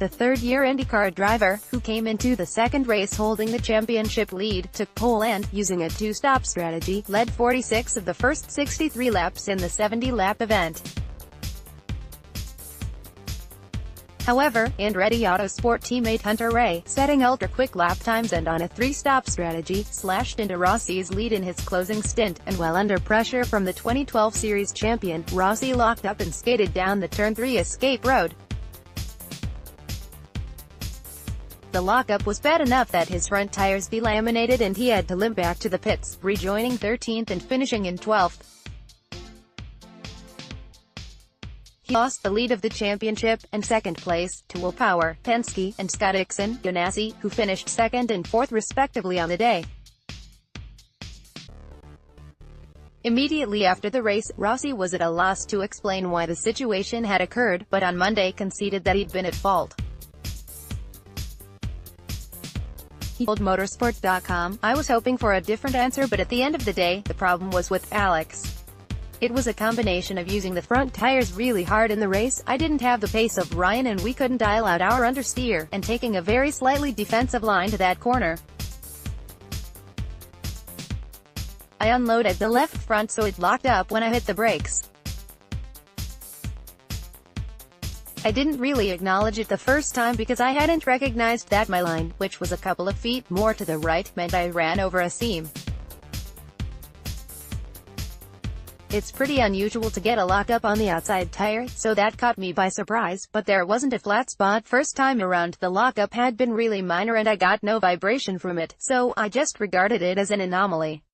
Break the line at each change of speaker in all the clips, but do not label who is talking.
The third-year IndyCar driver, who came into the second race holding the championship lead, took pole and, using a two-stop strategy, led 46 of the first 63 laps in the 70-lap event. However, Andretti Autosport teammate Hunter-Reay, setting ultra-quick lap times and on a three-stop strategy, slashed into Rossi's lead in his closing stint, and while under pressure from the 2012 Series champion, Rossi locked up and skated down the Turn 3 escape road. The lockup was bad enough that his front tires delaminated and he had to limp back to the pits, rejoining 13th and finishing in 12th. He lost the lead of the championship, and second place, to Will Power, Penske, and Scott Dixon, Ganassi, who finished second and fourth respectively on the day. Immediately after the race, Rossi was at a loss to explain why the situation had occurred, but on Monday conceded that he'd been at fault. He told Motorsport.com, "I was hoping for a different answer, but at the end of the day, the problem was with Alex. It was a combination of using the front tires really hard in the race, I didn't have the pace of Ryan and we couldn't dial out our understeer, and taking a very slightly defensive line to that corner. I unloaded the left front so it locked up when I hit the brakes. I didn't really acknowledge it the first time because I hadn't recognized that my line, which was a couple of feet more to the right, meant I ran over a seam. It's pretty unusual to get a lockup on the outside tire, so that caught me by surprise, but there wasn't a flat spot first time around. The lockup had been really minor and I got no vibration from it, so I just regarded it as an anomaly.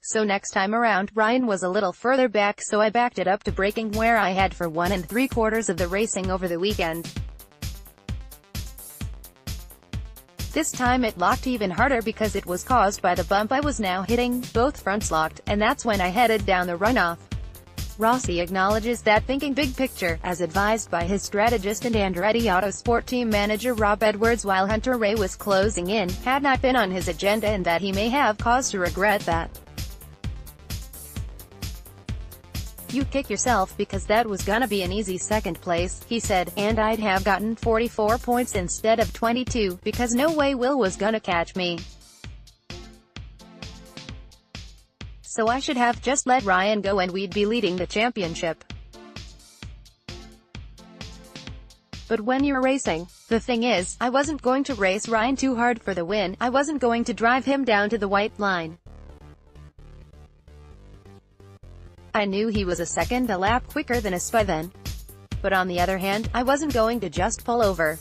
So next time around, Ryan was a little further back, so I backed it up to braking where I had for 1 3/4 of the racing over the weekend. This time it locked even harder because it was caused by the bump I was now hitting, both fronts locked, and that's when I headed down the runoff." Rossi acknowledges that thinking big picture, as advised by his strategist and Andretti Autosport team manager Rob Edwards while Hunter-Reay was closing in, had not been on his agenda and that he may have cause to regret that. "You kick yourself because that was gonna be an easy second place," he said, "and I'd have gotten 44 points instead of 22, because no way Will was gonna catch me. So I should have just let Ryan go and we'd be leading the championship. But when you're racing, the thing is, I wasn't going to race Ryan too hard for the win, I wasn't going to drive him down to the white line. I knew he was a second a lap quicker than us by then. But on the other hand, I wasn't going to just pull over.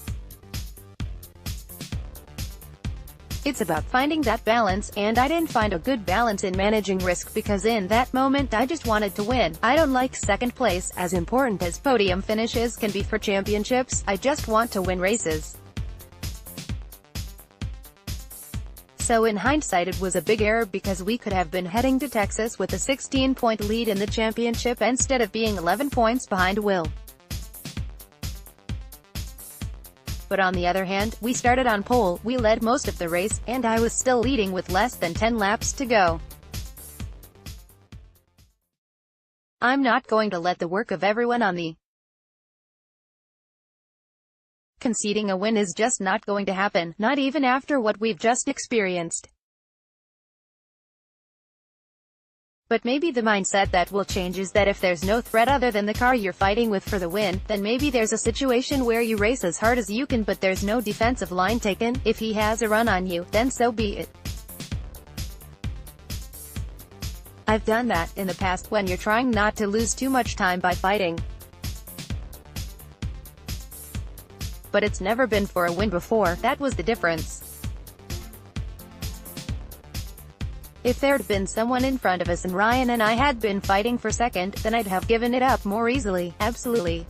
It's about finding that balance, and I didn't find a good balance in managing risk because in that moment I just wanted to win. I don't like second place, as important as podium finishes can be for championships, I just want to win races. So in hindsight it was a big error because we could have been heading to Texas with a 16-point lead in the championship instead of being 11 points behind Will. But on the other hand, we started on pole, we led most of the race, and I was still leading with less than 10 laps to go. I'm not going to let the work of everyone on the conceding a win is just not going to happen, not even after what we've just experienced. But maybe the mindset that will change is that if there's no threat other than the car you're fighting with for the win, then maybe there's a situation where you race as hard as you can but there's no defensive line taken. If he has a run on you, then so be it. I've done that in the past when you're trying not to lose too much time by fighting. But it's never been for a win before, that was the difference. If there'd been someone in front of us and Ryan and I had been fighting for second, then I'd have given it up more easily, absolutely.